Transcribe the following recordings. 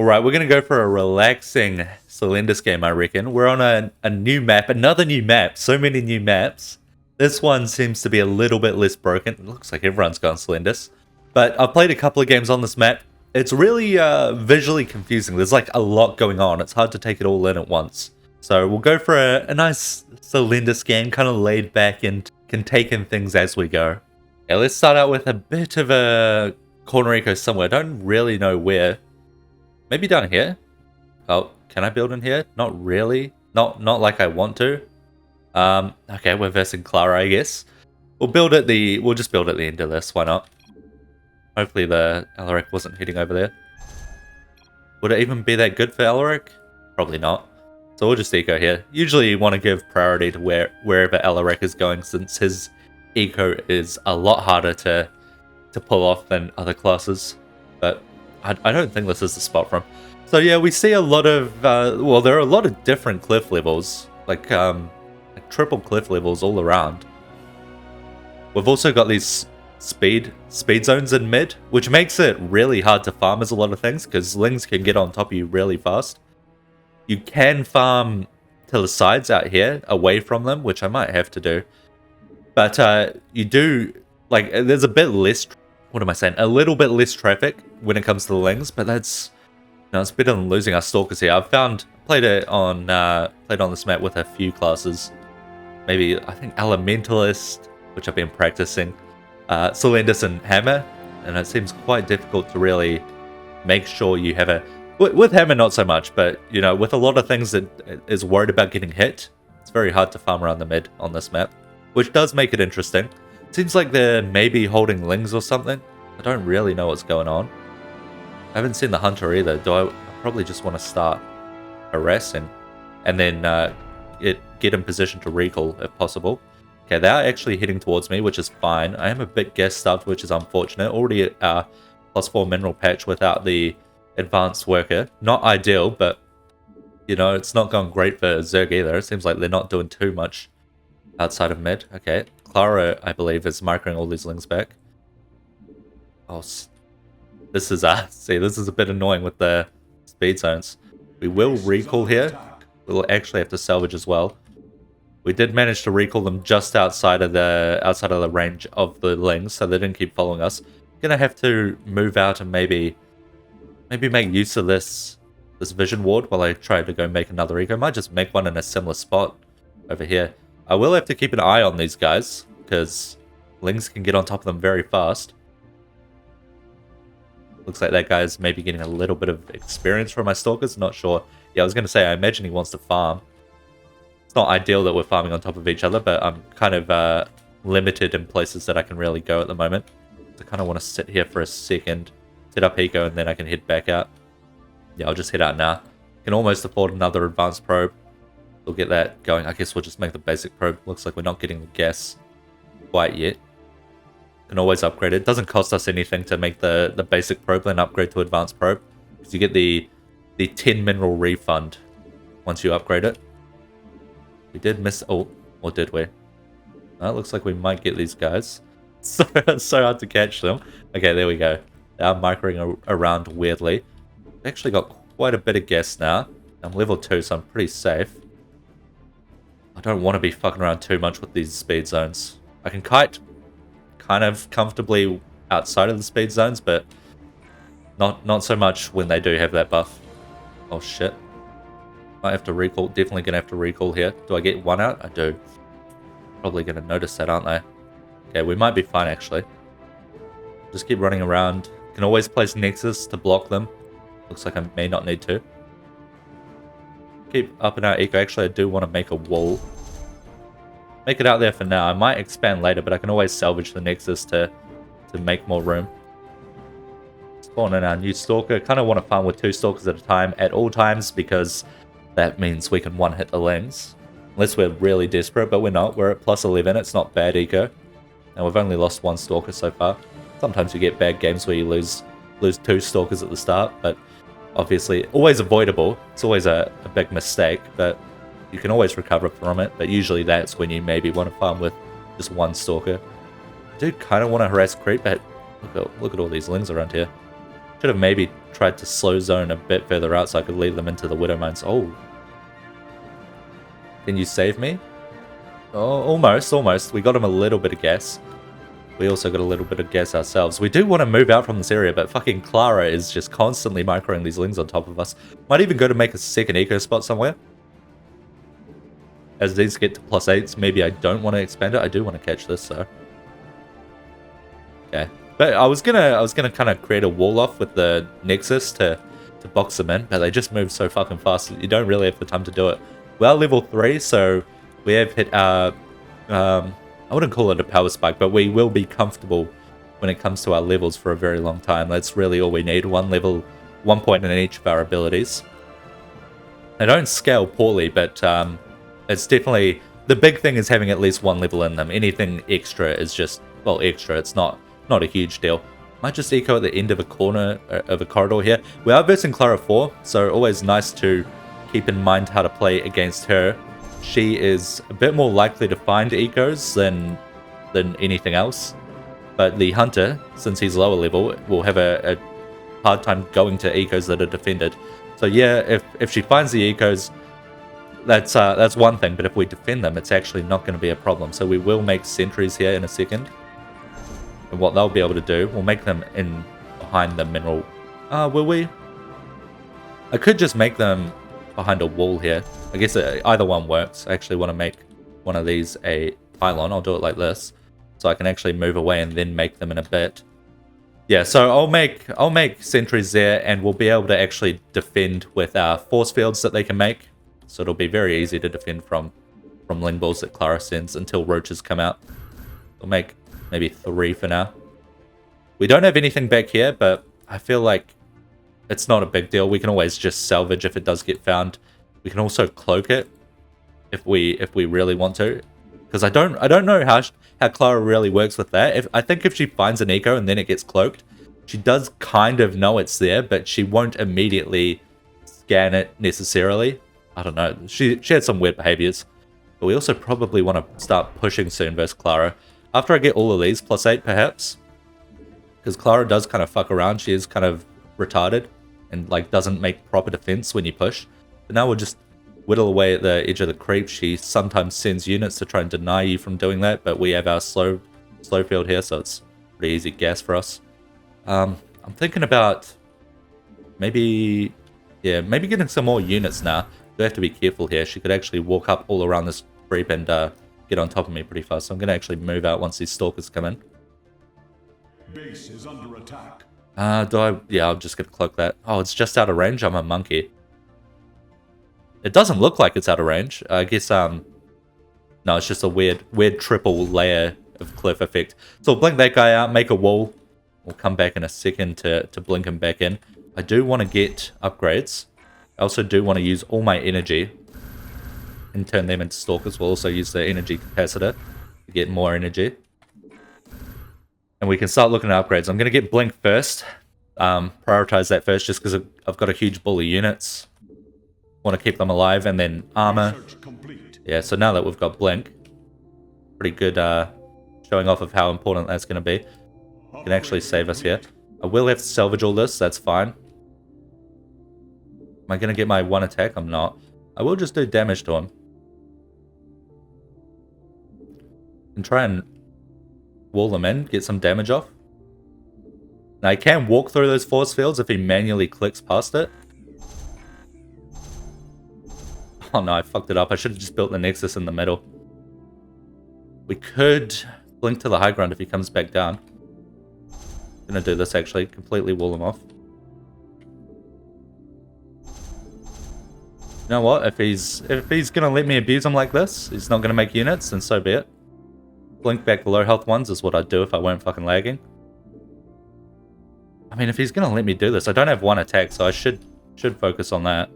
Alright, we're going to go for a relaxing Selendis game, I reckon. We're on a new map, another new map, so many new maps. This one seems to be a little bit less broken. It looks like everyone's gone Selendis. But I've played a couple of games on this map. It's really visually confusing. There's like a lot going on. It's hard to take it all in at once. So we'll go for a nice Selendis game, kind of laid back and can take in things as we go. Yeah, let's start out with a bit of a corner eco somewhere. I don't really know where. Maybe down here? Oh, can I build in here? Not really. Not like I want to. Okay, we're versing Clara, I guess. We'll just build at the end of this, why not? Hopefully the Alaric wasn't hitting over there. Would it even be that good for Alaric? Probably not. So we'll just eco here. Usually you want to give priority to wherever Alaric is going, since his eco is a lot harder to pull off than other classes. But I don't think this is the spot for him. So yeah, we see a lot of, well, there are a lot of different cliff levels, like triple cliff levels all around. We've also got these speed zones in mid, which makes it really hard to farm as a lot of things, because lings can get on top of you really fast. You can farm to the sides out here, away from them, which I might have to do. But you do, like, there's a bit less, what am I saying? A little bit less traffic when it comes to the lings, but that's, no, it's better than losing our stalkers here. I've played on this map with a few classes. Maybe, I think Elementalist, which I've been practicing, Selendis and Hammer, and it seems quite difficult to really make sure you have a, with Hammer not so much, but you know, with a lot of things that is worried about getting hit, it's very hard to farm around the mid on this map, which does make it interesting. Seems like they're maybe holding lings or something. I don't really know what's going on. I haven't seen the hunter either. I probably just want to start harassing and then get in position to recall if possible. Okay, they are actually heading towards me, which is fine. I am a bit gas stuffed, which is unfortunate. Already at our +4 mineral patch without the advanced worker. Not ideal, but you know, it's not going great for Zerg either. It seems like they're not doing too much outside of mid. Okay, Clara, I believe, is microing all these lings back. Oh, this is this is a bit annoying with the speed zones. We will recall here. We'll actually have to salvage as well. We did manage to recall them just outside of the range of the lings, so they didn't keep following us. Gonna have to move out and maybe make use of this vision ward while I try to go make another eco. Might just make one in a similar spot over here. I will have to keep an eye on these guys, because lings can get on top of them very fast. Looks like that guy's maybe getting a little bit of experience from my stalkers, not sure. Yeah, I was going to say, I imagine he wants to farm. It's not ideal that we're farming on top of each other, but I'm kind of limited in places that I can really go at the moment. So I kind of want to sit here for a second, set up eco, and then I can head back out. Yeah, I'll just head out now. Can almost afford another advanced probe. We'll get that going. I guess we'll just make the basic probe. Looks like we're not getting the gas quite yet. Can always upgrade it. It doesn't cost us anything to make the basic probe and upgrade to advanced probe, because you get the 10 mineral refund once you upgrade it. We did miss, oh, or did we? Oh, it looks like we might get these guys. So hard to catch them. Okay, there we go. They are microing around weirdly. We've actually got quite a bit of gas now. I'm level 2, so I'm pretty safe. I don't want to be fucking around too much with these speed zones. I can kite kind of comfortably outside of the speed zones, but not so much when they do have that buff. Oh shit. Might have to recall, definitely gonna have to recall here. Do I get one out? I do. Probably gonna notice that, aren't they? Okay, we might be fine actually. Just keep running around. Can always place Nexus to block them. Looks like I may not need to. Keep up and out eco. Actually, I do want to make a wall. Make it out there for now. I might expand later, but I can always salvage the Nexus to make more room. Spawn in our new Stalker. Kind of want to farm with 2 Stalkers at a time at all times, because that means we can one-hit the lings. Unless we're really desperate, but we're not. We're at +11. It's not bad eco. And we've only lost 1 Stalker so far. Sometimes you get bad games where you lose 2 Stalkers at the start, but obviously always avoidable. It's always a big mistake, but you can always recover from it. But usually that's when you maybe want to farm with just 1 Stalker. I do kind of want to harass creep, but look at all these lings around here. Should have maybe tried to slow zone a bit further out so I could lead them into the Widow Mines. Oh. Can you save me? Oh, almost. We got him a little bit of gas. We also got a little bit of gas ourselves. We do want to move out from this area, but fucking Clara is just constantly microing these lings on top of us. Might even go to make a second eco spot somewhere. As these get to +8s, maybe I don't want to expand it. I do want to catch this, so. Okay. But I was gonna kind of create a wall off with the Nexus to box them in, but they just move so fucking fast. You don't really have the time to do it. We're level 3, so we have hit our, I wouldn't call it a power spike, but we will be comfortable when it comes to our levels for a very long time. That's really all we need. One point in each of our abilities. They don't scale poorly, but it's definitely, the big thing is having at least one level in them. Anything extra is just, well, extra. It's not a huge deal. Might just eco at the end of a corner of a corridor here. We are versing Clara 4, so always nice to keep in mind how to play against her. She is a bit more likely to find ecos than anything else. But the Hunter, since he's lower level, will have a hard time going to ecos that are defended. So yeah, if she finds the ecos, that's one thing. But if we defend them, it's actually not going to be a problem. So we will make sentries here in a second. And what they'll be able to do, we'll make them in behind the mineral. Will we? I could just make them behind a wall here. I guess either one works. I actually want to make one of these a pylon. I'll do it like this, so I can actually move away and then make them in a bit. Yeah, so I'll make sentries there, and we'll be able to actually defend with our force fields that they can make. So it'll be very easy to defend from ling balls that Clara sends until roaches come out. We'll make maybe 3 for now. We don't have anything back here, but I feel like it's not a big deal. We can always just salvage if it does get found. We can also cloak it if we really want to, because I don't know how Clara really works with that. I think if she finds an eco and then it gets cloaked, she does kind of know it's there, but she won't immediately scan it necessarily. I don't know. She had some weird behaviors, but we also probably want to start pushing soon versus Clara. After I get all of these +8 perhaps, because Clara does kind of fuck around. She is kind of retarded and like doesn't make proper defense when you push. But now we'll just whittle away at the edge of the creep. She sometimes sends units to try and deny you from doing that, but we have our slow field here, so it's pretty easy gas for us. I'm thinking about maybe getting some more units now. We have to be careful here. She could actually walk up all around this creep and get on top of me pretty fast. So I'm going to actually move out once these stalkers come in. Base is under attack. Yeah, I'm just going to cloak that. Oh, it's just out of range? I'm a monkey. It doesn't look like it's out of range. I guess, no, it's just a weird triple layer of cliff effect. So we'll blink that guy out, make a wall. We'll come back in a second to blink him back in. I do want to get upgrades. I also do want to use all my energy and turn them into stalkers. We'll also use the energy capacitor to get more energy. And we can start looking at upgrades. I'm going to get Blink first. Prioritize that first just because I've got a huge bull of units. Want to keep them alive, and then armor. Yeah, so now that we've got Blink, pretty good showing off of how important that's going to be. It can actually save us here. I will have to salvage all this, that's fine. Am I going to get my 1 attack? I'm not. I will just do damage to him. And try and wall them in, get some damage off. Now I can walk through those force fields if he manually clicks past it. Oh no, I fucked it up. I should have just built the Nexus in the middle. We could blink to the high ground if he comes back down. I'm gonna do this actually, completely wall him off. You know what? If he's gonna let me abuse him like this, he's not gonna make units, then so be it. Blink back the low health ones is what I'd do if I weren't fucking lagging. I mean, if he's gonna let me do this, I don't have 1 attack, so I should focus on that.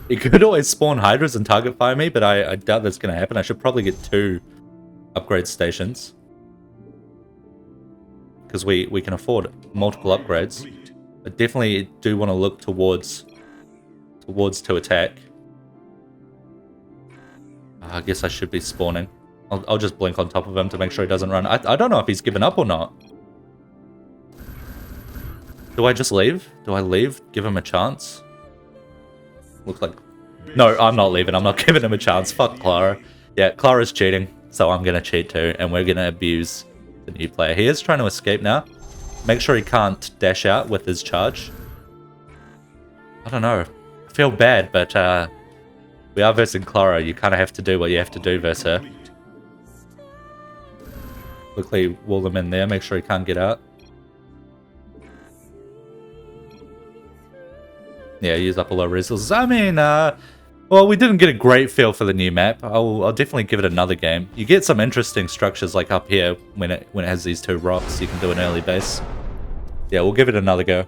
He could always spawn Hydras and target fire me, but I doubt that's gonna happen. I should probably get 2 upgrade stations. Because we can afford multiple upgrades. I definitely do want to look towards to attack. I guess I should be spawning. I'll just blink on top of him to make sure he doesn't run. I don't know if he's given up or not. Do I just leave? Do I leave? Give him a chance? Looks like... No, I'm not leaving. I'm not giving him a chance. Fuck Clara. Yeah, Clara's cheating, so I'm gonna cheat too, and we're gonna abuse the new player. He is trying to escape now. Make sure he can't dash out with his charge. I don't know. I feel bad, but we are versing Clara. You kind of have to do what you have to do versus her. Quickly wall him in there. Make sure he can't get out. Yeah, use up a lot of resources. I mean, well, we didn't get a great feel for the new map. I'll definitely give it another game. You get some interesting structures like up here when it has these two rocks. You can do an early base. Yeah, we'll give it another go.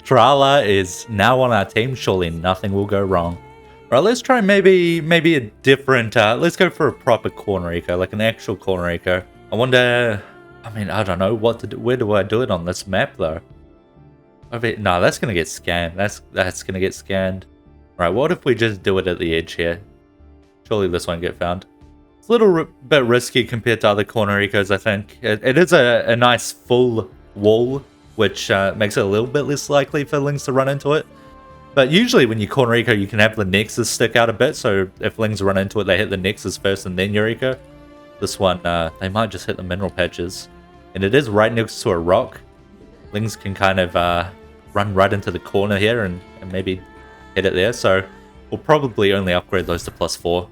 Trala is now on our team. Surely nothing will go wrong. All right, let's try maybe a different... let's go for a proper corner eco, like an actual corner eco. I wonder... I mean, I don't know what to do. Where do I do it on this map, though? No, that's going to get scanned. That's going to get scanned. All right, what if we just do it at the edge here? Surely this won't get found. It's a little bit risky compared to other corner ecos, I think. It is a nice full wall, which makes it a little bit less likely for Lings to run into it. But usually when you corner eco, you can have the nexus stick out a bit, so if Lings run into it, they hit the nexus first and then your eco. This one, they might just hit the mineral patches. And it is right next to a rock. Lings can kind of run right into the corner here and maybe hit it there, so we'll probably only upgrade those to +4.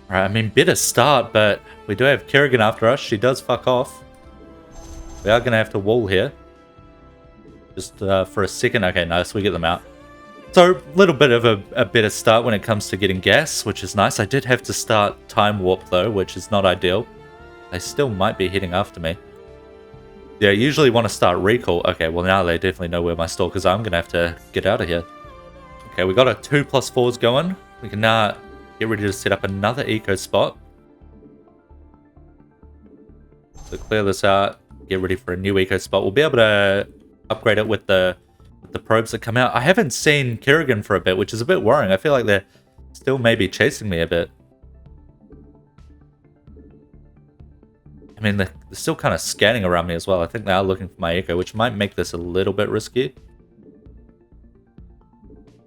Alright, I mean, better start, but we do have Kerrigan after us. She does fuck off. We are going to have to wall here. Just for a second. Okay, nice. We get them out. So, a little bit of a better start when it comes to getting gas, which is nice. I did have to start time warp, though, which is not ideal. They still might be heading after me. Yeah, I usually want to start recall. Okay, well, now they definitely know where my stalkers are. I'm going to have to get out of here. Okay, we got our 2+4s going. We can now get ready to set up another eco spot. So clear this out. Get ready for a new eco spot. We'll be able to upgrade it with the probes that come out. I haven't seen Kerrigan for a bit, which is a bit worrying. I feel like they're still maybe chasing me a bit. I mean, they're still kind of scanning around me as well. I think they are looking for my eco, which might make this a little bit risky.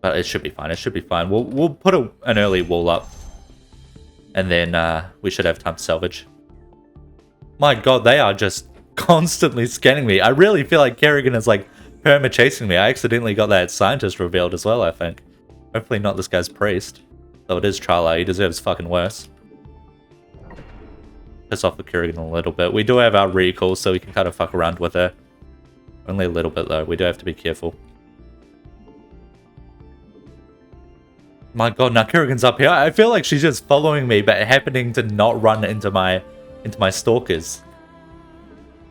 But it should be fine. It should be fine. We'll put an early wall up. And then we should have time to salvage. My god, they are just constantly scanning me. I really feel like Kerrigan is like perma-chasing me. I accidentally got that scientist revealed as well, I think. Hopefully not this guy's priest. Though it is Charla, he deserves fucking worse. Piss off the Kerrigan a little bit. We do have our recall, so we can kind of fuck around with her. Only a little bit though, we do have to be careful. My god, now Kerrigan's up here. I feel like she's just following me, but happening to not run into my stalkers.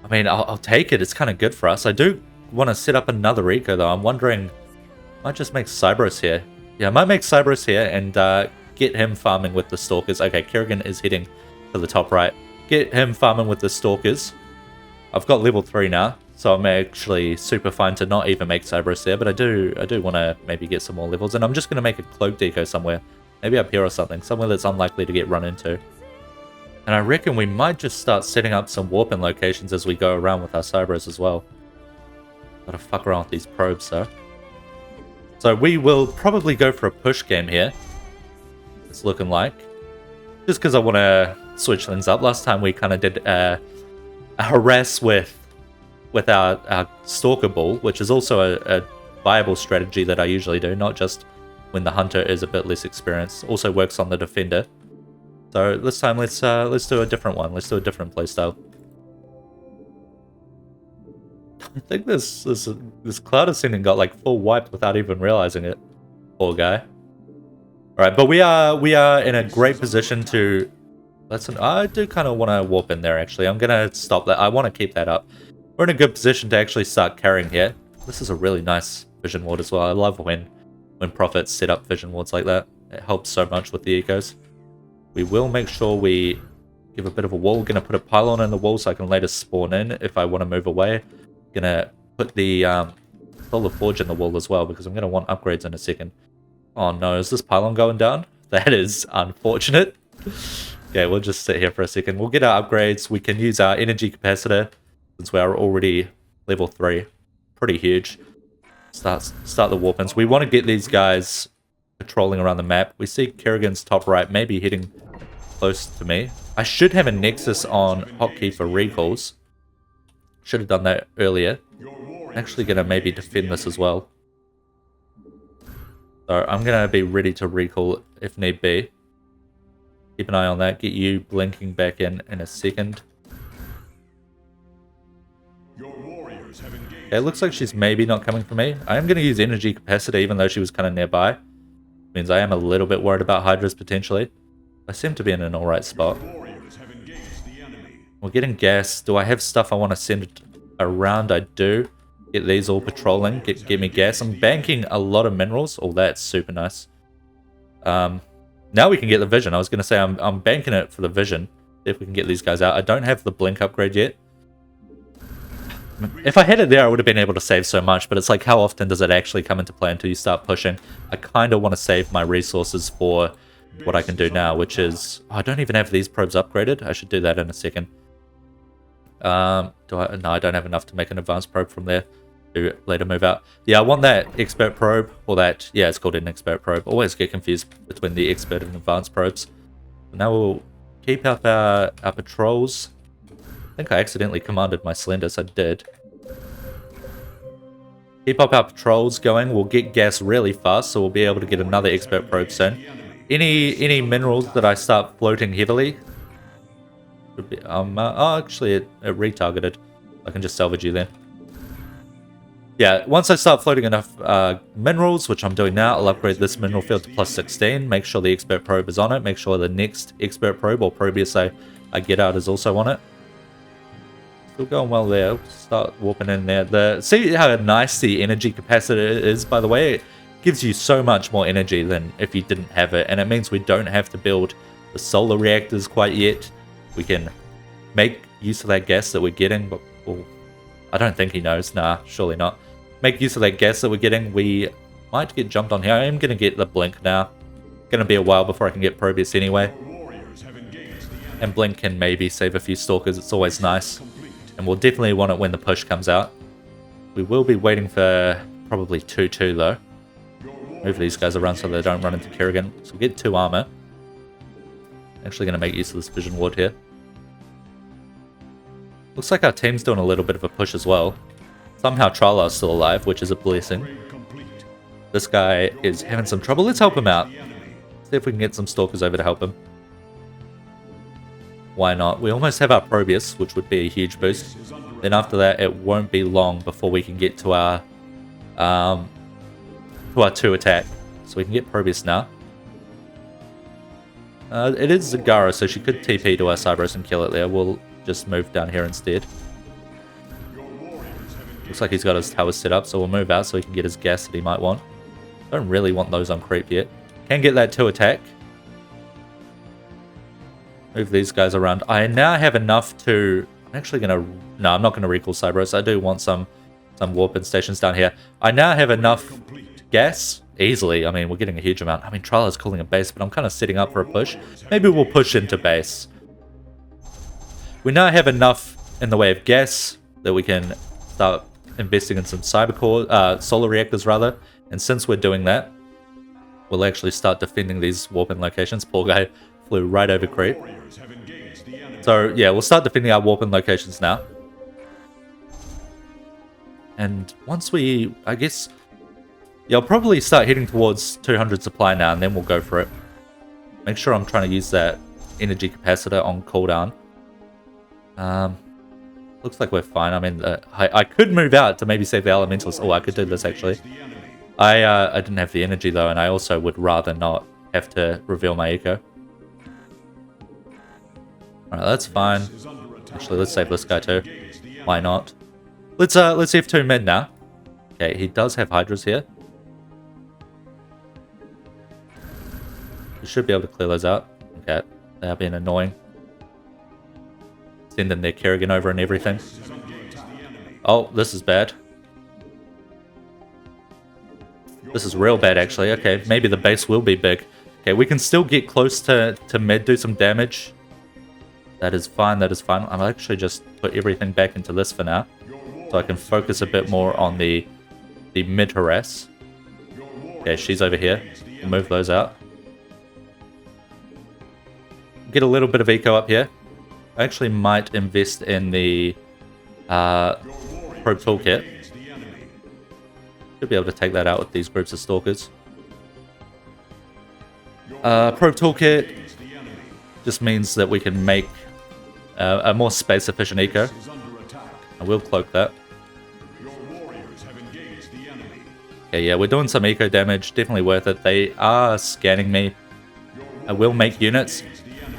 I mean, I'll take it. It's kind of good for us. I do want to set up another eco though. I'm wondering, I might just make Cybros here. Yeah, I might make Cybros here and get him farming with the stalkers. Okay, Kerrigan is heading to the top right. Get him farming with the stalkers. I've got level 3 now, so I'm actually super fine to not even make Cybros there, but I do want to maybe get some more levels, and I'm just going to make a cloak deco somewhere. Maybe up here or something, somewhere that's unlikely to get run into. And I reckon we might just start setting up some warping locations as we go around with our Cybros as well. Gotta fuck around with these probes though. So we will probably go for a push game here. It's looking like. Just because I want to switch things up. Last time we kind of did a harass with our Stalker Ball, which is also a viable strategy that I usually do, not just when the Hunter is a bit less experienced. Also works on the Defender. So this time let's do a different one. Let's do a different playstyle. I think this Cloud Ascendant got like full wiped without even realizing it. Poor guy. Alright, but we are in a great position to... I do kind of want to warp in there actually. I'm going to stop that. I want to keep that up. We're in a good position to actually start carrying here. This is a really nice vision ward as well. I love when prophets set up vision wards like that. It helps so much with the ecos. We will make sure we give a bit of a wall. Going to put a pylon in the wall so I can later spawn in if I want to move away. Gonna put the Solar Forge in the wall as well because I'm gonna want upgrades in a second. Oh no, is this pylon going down? That is unfortunate. Okay, we'll just sit here for a second. We'll get our upgrades. We can use our energy capacitor since we are already level 3. Pretty huge. Start the warpins. We want to get these guys patrolling around the map. We see Kerrigan's top right, maybe hitting close to me. I should have a nexus on hotkey for recalls. Should have done that earlier. I'm actually going to maybe defend this as well. So I'm going to be ready to recall if need be. Keep an eye on that. Get you blinking back in a second. Okay, it looks like she's maybe not coming for me. I am going to use energy capacity even though she was kind of nearby. Means I am a little bit worried about Hydras potentially. I seem to be in an alright spot. We're getting gas. Do I have stuff I want to send around? I do. Get these all patrolling. Get me gas. I'm banking a lot of minerals. Oh, that's super nice. Now we can get the vision. I was going to say I'm banking it for the vision. See if we can get these guys out. I don't have the blink upgrade yet. If I had it there, I would have been able to save so much, but it's like, how often does it actually come into play until you start pushing? I kind of want to save my resources for what I can do now, which is... Oh, I don't even have these probes upgraded. I should do that in a second. No, I don't have enough to make an advanced probe from there to later move out. Yeah, I want that expert probe, or that... Yeah, it's called an expert probe. Always get confused between the expert and advanced probes. Now we'll keep up our patrols. I think I accidentally commanded my Selendis. I did. Keep up our patrols going. We'll get gas really fast, so we'll be able to get another expert probe soon. Any minerals that I start floating heavily... Would be, oh, actually, it retargeted. I can just salvage you then. Yeah, once I start floating enough minerals, which I'm doing now, I'll upgrade this mineral field to plus 16. Make sure the expert probe is on it. Make sure the next expert probe or Proteus I get out is also on it. Still going well there. Start warping in there. See how nice the energy capacitor is, by the way? It gives you so much more energy than if you didn't have it. And it means we don't have to build the solar reactors quite yet. We can make use of that gas that we're getting. But well, I don't think he knows. Nah, surely not. Make use of that gas that we're getting. We might get jumped on here. I am going to get the blink now. Going to be a while before I can get Proteus anyway. And blink can maybe save a few stalkers. It's always nice. And we'll definitely want it when the push comes out. We will be waiting for probably 2-2 though. Move these guys around so they don't run into Kerrigan. So we'll get 2 armor. Actually going to make use of this vision ward here. Looks like our team's doing a little bit of a push as well. Somehow Tralar's still alive, which is a blessing. This guy is having some trouble. Let's help him out. See if we can get some stalkers over to help him. Why not? We almost have our Proteus, which would be a huge boost. Then after that, it won't be long before we can get to our 2 attack. So we can get Proteus now. It is Zagara, so she could TP to our Cerberus and kill it there. We'll just move down here instead. Looks like he's got his towers set up, so we'll move out so he can get his gas that he might want. Don't really want those on creep yet. Can get that 2 attack. Move these guys around. I now have enough to... I'm actually going to... No, I'm not going to recall Cerberus. I do want some warp-in stations down here. I now have enough gas. Easily. I mean, we're getting a huge amount. I mean, Tralar's calling a base, but I'm kind of setting up for a push. Maybe we'll push into base. We now have enough in the way of gas that we can start investing in some solar reactors, rather. And since we're doing that, we'll actually start defending these warp-in locations. Poor guy flew right over creep. So yeah, we'll start defending our warp-in locations now. And once we, I guess, yeah, I'll probably start heading towards 200 supply now, and then we'll go for it. Make sure I'm trying to use that energy capacitor on cooldown. Looks like we're fine. I mean, I could move out to maybe save the elementals. Oh, I could do this actually. I didn't have the energy though, and I also would rather not have to reveal my eco. Alright, that's fine. Actually, let's save this guy too. Why not? Let's F2 mid now. Okay, he does have Hydras here. We should be able to clear those out. Okay, they are being annoying. Sending their Kerrigan over and everything. Oh, this is bad. This is real bad, actually. Okay, maybe the base will be big. Okay, we can still get close to mid, do some damage. That is fine, that is fine. I'll actually just put everything back into this for now, so I can focus a bit more on the mid-harass. Okay, she's over here. We'll move those out. Get a little bit of eco up here. I actually might invest in the probe toolkit. Should be able to take that out with these groups of stalkers. Probe toolkit just means that we can make a more space efficient eco. I will cloak that. Okay, yeah, we're doing some eco damage. Definitely worth it. They are scanning me. I will make units.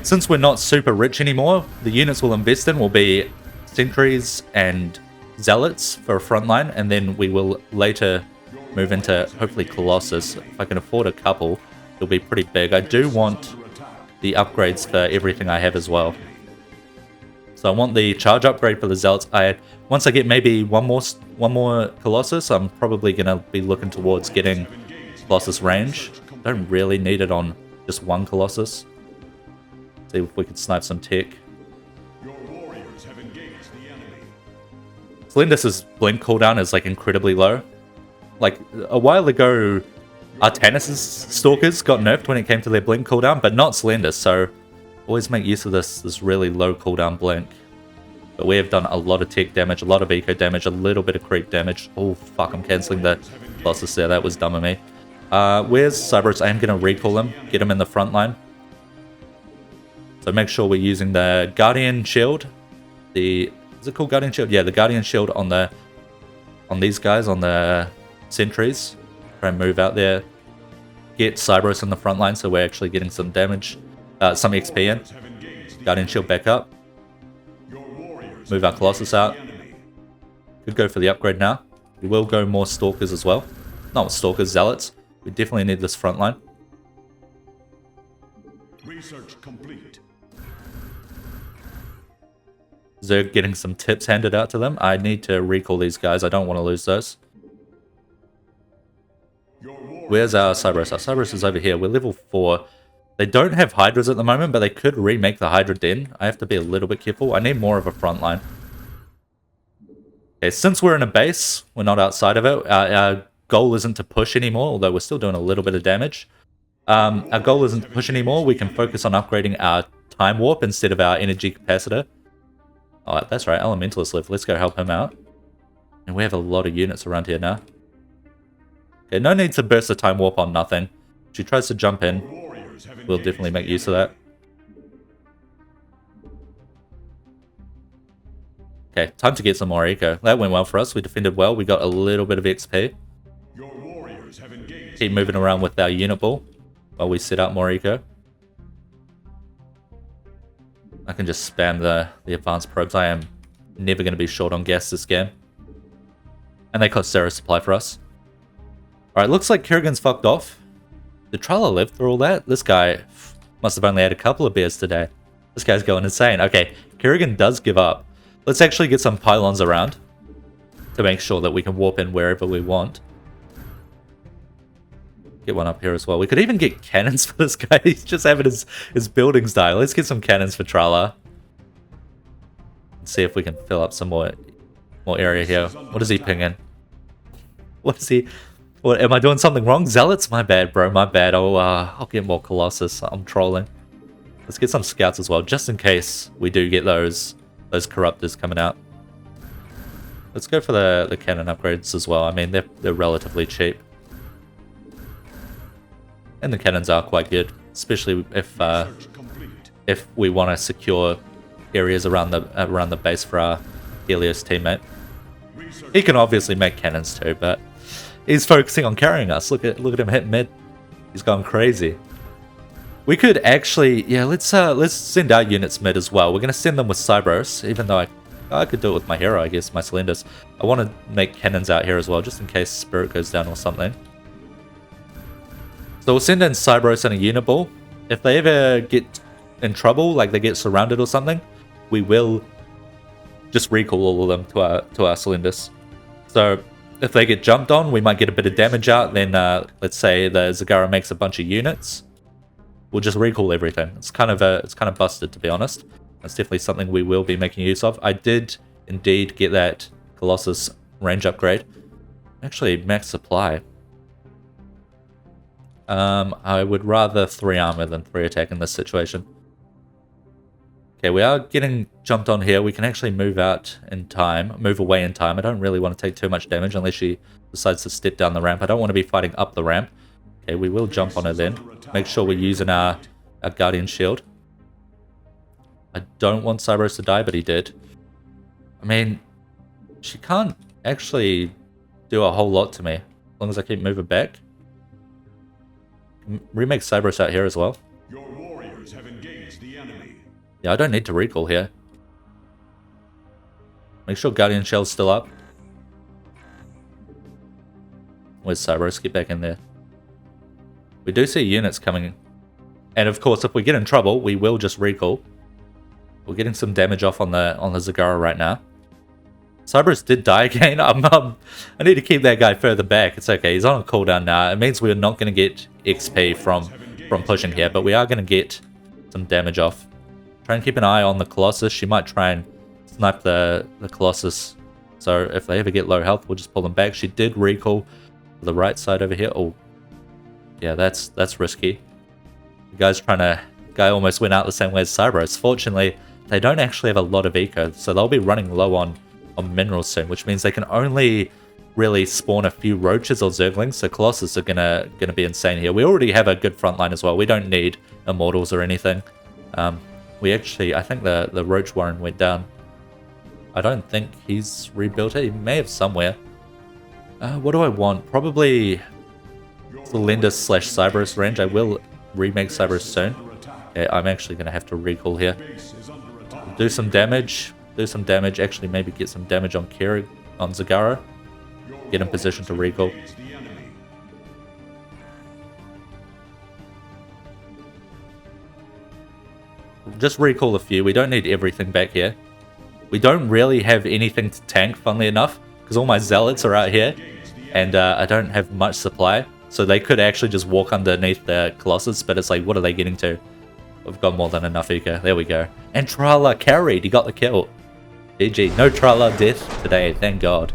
Since we're not super rich anymore, the units we'll invest in will be sentries and zealots for a frontline, and then we will later move into hopefully Colossus. If I can afford a couple, it'll be pretty big. I do want the upgrades for everything I have as well. So I want the charge upgrade for the zealots. Once I get maybe one more Colossus, I'm probably gonna be looking towards getting Colossus range. Don't really need it on just one Colossus. See if we can snipe some tech. Selendis' blink cooldown is like incredibly low. Like a while ago, Artanis' stalkers got nerfed when it came to their blink cooldown, but not Selendis, so always make use of this really low cooldown blink. But we have done a lot of tech damage, a lot of eco damage, a little bit of creep damage. Oh fuck, I'm cancelling the Colossus there, that was dumb of me. Where's Cerberus? I am going to recall him, get him in the front line. So make sure we're using the Guardian Shield. Is it called Guardian Shield? Yeah, the Guardian Shield on these guys, on the sentries. Try and move out there. Get Cerberus in the front line so we're actually getting some damage, some XP in. Guardian Shield back up. Move our Colossus out. Could go for the upgrade now. We will go more Stalkers as well. Not Stalkers, Zealots. We definitely need this front line. Research complete. Zerg getting some tips handed out to them. I need to recall these guys. I don't want to lose those. Where's our Cerberus? Our Cerberus is over here. We're level 4. They don't have Hydras at the moment, but they could remake the Hydra Den. I have to be a little bit careful. I need more of a front line. Okay, since we're in a base, we're not outside of it. Our goal isn't to push anymore, although we're still doing a little bit of damage. Our goal isn't to push anymore. We can focus on upgrading our Time Warp instead of our Energy Capacitor. Oh, that's right. Elementalist left. Let's go help him out. And we have a lot of units around here now. Okay, no need to burst the Time Warp on nothing. If she tries to jump in, we'll definitely make use of that. Okay, time to get some more eco. That went well for us. We defended well. We got a little bit of XP. Keep moving around with our unit ball while we set up more eco. I can just spam the advanced probes. I am never going to be short on gas this game. And they cost 0 supply for us. Alright, looks like Kerrigan's fucked off. Did Trala live through all that? This guy must have only had a couple of beers today. This guy's going insane. Okay, Kerrigan does give up. Let's actually get some pylons around to make sure that we can warp in wherever we want. Get one up here as well. We could even get cannons for this guy. He's just having his buildings die. Let's get some cannons for Trala. See if we can fill up some more area here. What is he pinging? What is he... What, am I doing something wrong? Zealots? My bad, bro. My bad. I'll get more Colossus. I'm trolling. Let's get some scouts as well, just in case we do get those corruptors coming out. Let's go for the cannon upgrades as well. I mean, they're relatively cheap. And the cannons are quite good, especially if we want to secure areas around the base for our Helios teammate. He can obviously make cannons too, but he's focusing on carrying us. Look at him hit mid. He's gone crazy. We could actually, yeah, let's send our units mid as well. We're gonna send them with Cerberus, even though I could do it with my hero, I guess, my Selendis. I want to make cannons out here as well, just in case Spirit goes down or something. So we'll send in Cerberus and a unit ball. If they ever get in trouble, like they get surrounded or something, we will just recall all of them to our Selendis. So if they get jumped on, we might get a bit of damage out. Then let's say the Zagara makes a bunch of units, we'll just recall everything. It's kind of busted, to be honest. That's definitely something we will be making use of. I did indeed get that Colossus range upgrade. Actually, max supply. I would rather 3 armor than 3 attack in this situation. Okay, we are getting jumped on here. We can actually move away in time. I don't really want to take too much damage unless she decides to step down the ramp. I don't want to be fighting up the ramp. Okay, we will jump on her then. Make sure we're using our Guardian Shield. I don't want Cerberus to die, but he did. I mean, she can't actually do a whole lot to me, as long as I keep moving back. Remake Cerberus out here as well. Your warriors have engaged the enemy. Yeah, I don't need to recall here. Make sure Guardian Shell's still up. Where's Cerberus? Get back in there. We do see units coming in. And of course, if we get in trouble, we will just recall. We're getting some damage off on the Zagara right now. Cerberus did die again. I need to keep that guy further back. It's okay. He's on a cooldown now. It means we're not going to get XP from pushing here, but we are going to get some damage off. Try and keep an eye on the Colossus. She might try and snipe the Colossus. So if they ever get low health, we'll just pull them back. She did recall to the right side over here. Oh, yeah, that's risky. The guy almost went out the same way as Cerberus. Fortunately, they don't actually have a lot of eco, so they'll be running low on minerals soon, which means they can only really spawn a few roaches or zerglings, so Colossus are gonna be insane here. We already have a good front line as well. We don't need immortals or anything. I think the roach warren went down. I don't think he's rebuilt it. He may have somewhere. What do I want? Probably Selendis / Cerberus range. I will remake Cerberus soon. Yeah, I'm actually gonna have to recall here. Do some damage. Actually, maybe get some damage on Zagara. Get in position to recall. Just recall a few. We don't need everything back here. We don't really have anything to tank, funnily enough, because all my zealots are out here, and I don't have much supply. So they could actually just walk underneath the Colossus, but it's like, what are they getting to? We've got more than enough eco. There we go. And Trala carried. He got the kill. GG. No Trala death today, thank God.